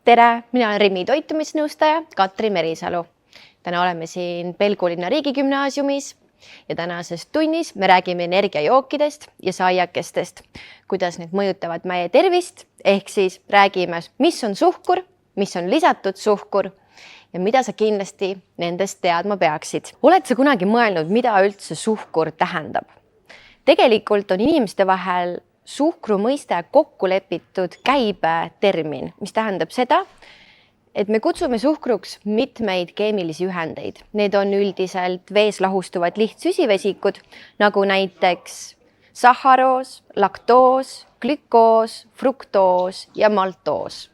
Tere, mina olen Rimi toitumisnõustaja Katri Merisalu. Täna oleme siin Pelgulinna riigigümnaasiumis ja tänases tunnis me räägime energiajookidest ja saiakestest, kuidas need mõjutavad meie tervist, ehk siis räägime, mis on suhkur, mis on lisatud suhkur ja mida sa kindlasti nendest teadma peaksid. Oled sa kunagi mõelnud, mida üldse suhkur tähendab? Tegelikult on inimeste vahel suhkru mõiste kokku lepitud käibetermin, mis tähendab seda, et me kutsume suhkruks mitmeid keemilisi ühendeid. Need on üldiselt vees lahustuvad lihtsüsivesikud, nagu näiteks sahharoos, laktoos, glükoos, fruktoos ja maltoos.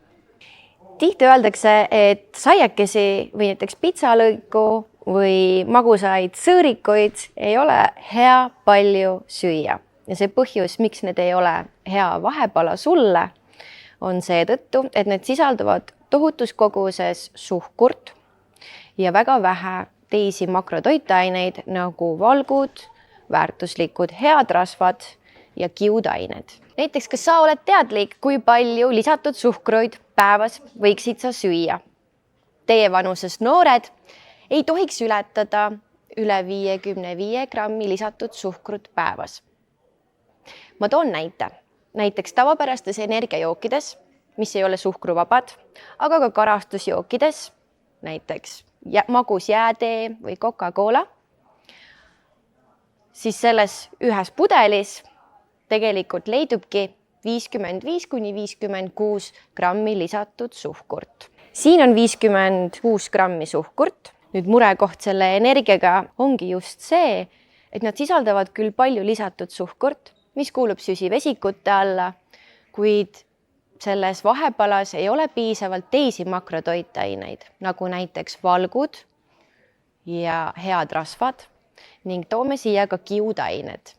Tihti öeldakse, et saiakesi või näiteks pitsalõiku või magusaid sõõrikuid ei ole hea palju süüa. Ja see põhjus, miks need ei ole hea vahepala sulle, on seetõttu, et need sisalduvad tohutus koguses suhkurt ja väga vähe teisi makrotoitained nagu valgud, väärtuslikud head rasvad ja kiudained. Näiteks, kas sa oled teadlik, kui palju lisatud suhkruid päevas võiksid sa süüa? Teie vanuses noored ei tohiks ületada üle 55 grammi lisatud suhkrut päevas. Ma toon näite. Näiteks tavapärastes energiajookides, mis ei ole suhkruvabad, aga ka karastusjookides, näiteks magus jäätee või Coca-Cola, siis selles ühes pudelis tegelikult leidubki 55–56 grammi lisatud suhkurt. Siin on 56 grammi suhkurt. Nüüd murekoht selle energiaga ongi just see, et nad sisaldavad küll palju lisatud suhkurt, mis kuulub süsivesikute alla, kuid selles vahepalas ei ole piisavalt teisi makrotoitaineid, nagu näiteks valgud ja head rasvad ning toome siia ka kiudained.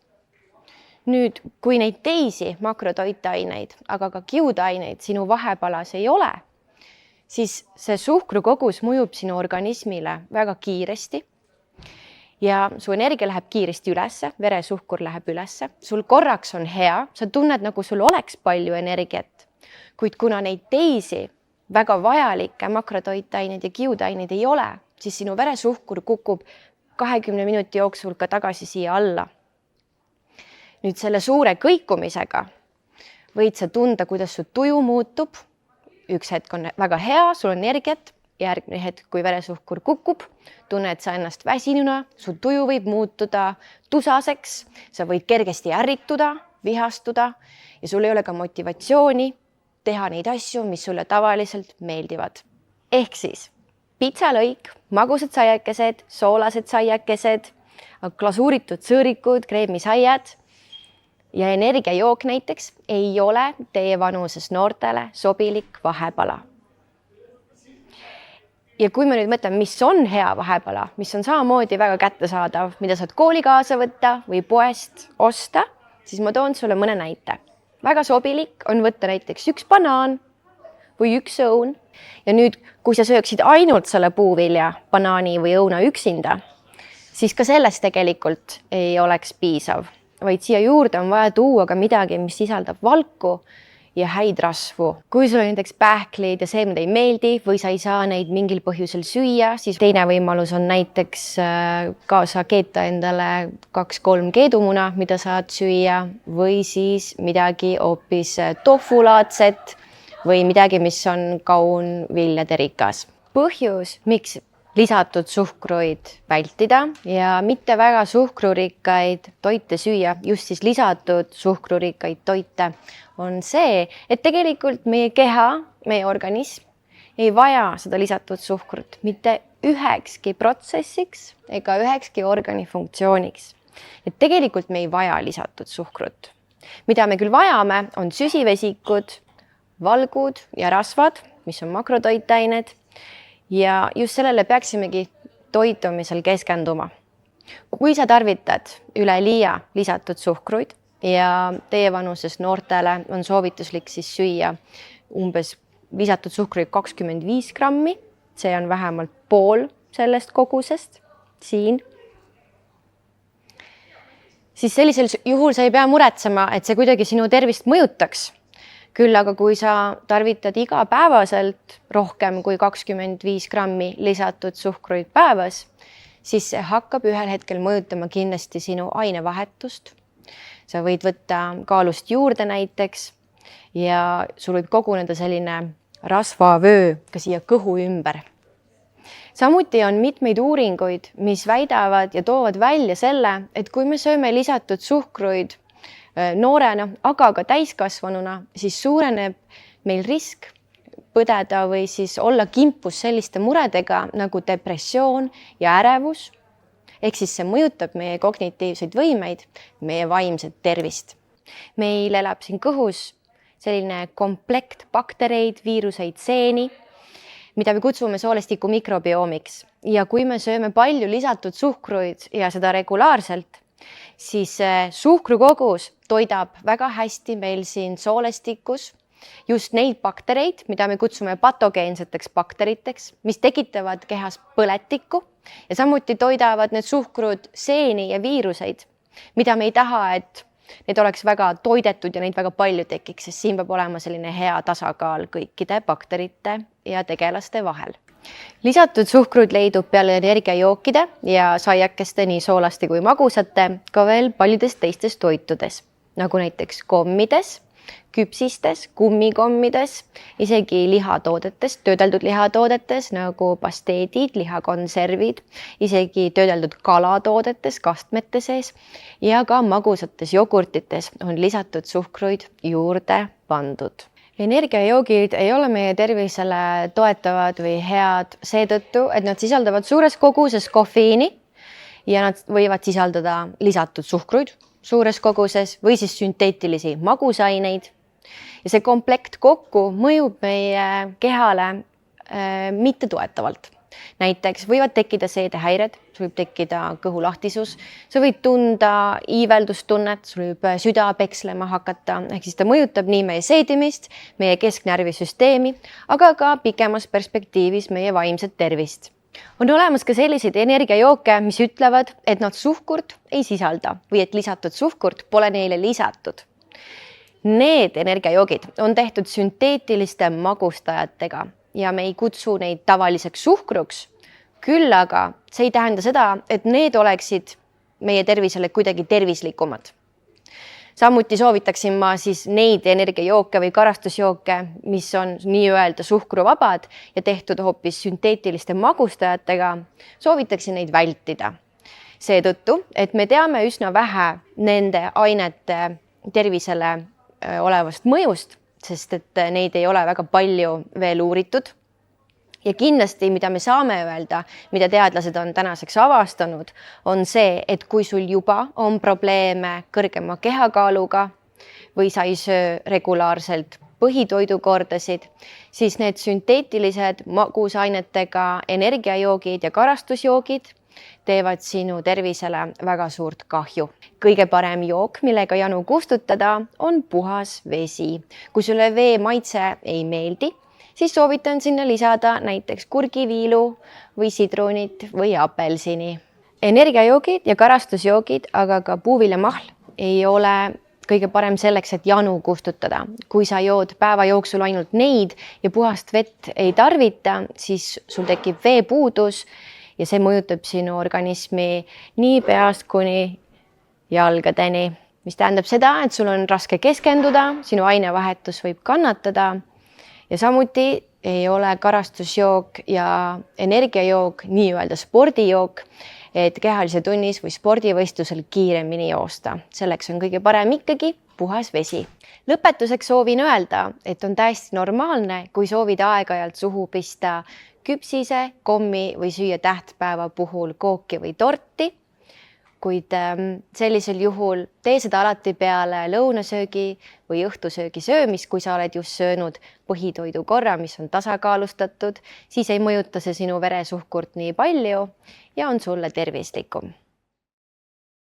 Nüüd, kui neid teisi makrotoitaineid, aga ka kiudaineid sinu vahepalas ei ole, siis see suhkru kogus mõjub sinu organismile väga kiiresti ja su energia läheb kiiresti ülesse, veresuhkur läheb ülesse, sul korraks on hea, sa tunned, nagu sul oleks palju energiat, kuid kuna neid teisi väga vajalikke makrotoitaineid ja kiudaineid ei ole, siis sinu veresuhkur kukub 20 minuti jooksul ka tagasi siia alla. Nüüd selle suure kõikumisega võid sa tunda, kuidas su tuju muutub. Üks hetk on väga hea, sul on energiat, järgmine hetk, kui veresuhkur kukub, tunned sa ennast väsinuna, su tuju võib muutuda tusaseks, sa võid kergesti ärrituda, vihastuda ja sul ei ole ka motivatsiooni teha neid asju, mis sulle tavaliselt meeldivad. Ehk siis pitsalõik, magusad saiakesed, soolased saiakesed, glasuuritud sõõrikud, kreemisaiad ja energiajook näiteks ei ole teie vanuses noortele sobilik vahepala. Ja kui me nüüd mõtleme, mis on hea vahepala, mis on samamoodi väga kättesaadav, mida saad kooli kaasa võtta või poest osta, siis ma toon sulle mõne näite. Väga sobilik on võtta näiteks üks banaan või üks õun. Ja nüüd, kui sa sööksid ainult selle puuvilja, banaani või õuna üksinda, siis ka sellest tegelikult ei oleks piisav, vaid siia juurde on vaja tuua ka midagi, mis sisaldab valku ja häid rasvu. Kui sul on näiteks pähklid ja seemned ei meeldi või sa ei saa neid mingil põhjusel süüa, siis teine võimalus on näiteks kaasa keeta endale 2-3 keedumuna, mida saad süüa või siis midagi hoopis tofulaadset või midagi, mis on kaun viljade rikas. Põhjus, miks lisatud suhkruid vältida ja mitte väga suhkrurikkaid toite süüa, just siis lisatud suhkrurikkaid toite, on see, et tegelikult meie keha, meie organism ei vaja seda lisatud suhkrut mitte ühekski protsessiks ega ühekski organi funktsiooniks. Et tegelikult me ei vaja lisatud suhkrut. Mida me küll vajame, on süsivesikud, valgud ja rasvad, mis on makrotoitained. Ja just sellele peaksimegi toitumisel keskenduma. Kui sa tarvitad üleliia lisatud suhkruid ja teie vanuses noortele on soovituslik siis süüa umbes lisatud suhkruid 25 grammi, see on vähemalt pool sellest kogusest siin, siis sellisel juhul sa ei pea muretsema, et see kuidagi sinu tervist mõjutaks. Küll aga kui sa tarvitad igapäevaselt rohkem kui 25 grammi lisatud suhkruid päevas, siis see hakkab ühel hetkel mõjutama kindlasti sinu ainevahetust. Sa võid võtta kaalust juurde näiteks ja sul võib koguneda selline rasvavöö ka siia kõhu ümber. Samuti on mitmeid uuringuid, mis väidavad ja toovad välja selle, et kui me sööme lisatud suhkruid noorena, aga ka täiskasvanuna, siis suureneb meil risk põdeda või siis olla kimpus selliste muredega nagu depressioon ja ärevus. Ehk siis see mõjutab meie kognitiivseid võimeid, meie vaimset tervist. Meil elab siin kõhus selline komplekt baktereid, viiruseid, seeni, mida me kutsume soolestiku mikrobiomiks. Ja kui me sööme palju lisatud suhkruid ja seda regulaarselt, siis suhkrukogus toidab väga hästi meil siin soolestikus just neid baktereid, mida me kutsume patogeenseteks bakteriteks, mis tekitavad kehas põletikku ja samuti toidavad need suhkrud seeni ja viiruseid, mida me ei taha, et need oleks väga toidetud ja neid väga palju tekiks, sest siin peab olema selline hea tasakaal kõikide bakterite ja tegelaste vahel. Lisatud suhkrut leidub peale energiajookide ja saiakeste nii soolaste kui magusate ka veel paljudes teistes toitudes, nagu näiteks kommides, küpsistes, kummikommides, isegi lihatoodetes, töödeldud lihatoodetes nagu pasteedid, lihakonservid, isegi töödeldud kalatoodetes, kastmete sees ja ka magusates jogurtites on lisatud suhkruid juurde pandud. Energiajoogid ei ole meie tervisele toetavad või head seetõttu, et nad sisaldavad suures koguses kofeiini ja nad võivad sisaldada lisatud suhkruid suures koguses või siis sünteetilisi magusaineid. Ja see komplekt kokku mõjub meie kehale mitte toetavalt. Näiteks võivad tekkida seedehäired, sul võib tekkida kõhulahtisus, sa võid tunda iiveldustunnet, sul võib süda pekslema hakata, ehk siis ta mõjutab nii meie seedimist, meie kesknärvisüsteemi, aga ka pikemas perspektiivis meie vaimset tervist. On olemas ka selliseid energiajooke, mis ütlevad, et nad suhkurt ei sisalda või et lisatud suhkurt pole neile lisatud. Need energiajoogid on tehtud sünteetiliste magustajatega ja me ei kutsu neid tavaliseks suhkruks, küll aga see ei tähenda seda, et need oleksid meie tervisele kuidagi tervislikumad. Samuti soovitaksin ma siis neid energiajooke või karastusjooke, mis on nii-öelda suhkruvabad ja tehtud hoopis sünteetiliste magustajatega, soovitaksin neid vältida. Seetõttu, et me teame üsna vähe nende ainete tervisele olevast mõjust, sest et neid ei ole väga palju veel uuritud. Ja kindlasti, mida me saame öelda, mida teadlased on tänaseks avastanud, on see, et kui sul juba on probleeme kõrgema kehakaaluga või sa ei söö regulaarselt põhitoidukordasid, siis need sünteetilised magusainetega energiajoogid ja karastusjoogid teevad sinu tervisele väga suurt kahju. Kõige parem jook, millega janu kustutada, on puhas vesi. Kui sulle vee maitse ei meeldi, siis soovitan sinna lisada näiteks kurgiviilu või sidrunit või apelsini. Energiajoogid ja karastusjoogid, aga ka puuviljamahl ei ole kõige parem selleks, et janu kustutada. Kui sa jood päeva jooksul ainult neid ja puhast vett ei tarvita, siis sul tekib veepuudus ja see mõjutab sinu organismi nii peast kuni jalgadeni, mis tähendab seda, et sul on raske keskenduda, sinu ainevahetus võib kannatada ja samuti ei ole karastusjook ja energiajook nii-öelda spordijook, et kehalise tunnis või spordivõistlusel kiiremini joosta. Selleks on kõige parem ikkagi puhas vesi. Lõpetuseks soovin öelda, et on täiesti normaalne, kui soovid aeg-ajalt suhu pista küpsise, kommi või süüa tähtpäeva puhul kooki või torti, kuid sellisel juhul tee seda alati peale lõunasöögi või õhtusöögi söömist, kui sa oled just söönud põhitoidu korra, mis on tasakaalustatud, siis ei mõjuta see sinu veresuhkurt nii palju ja on sulle tervislikum.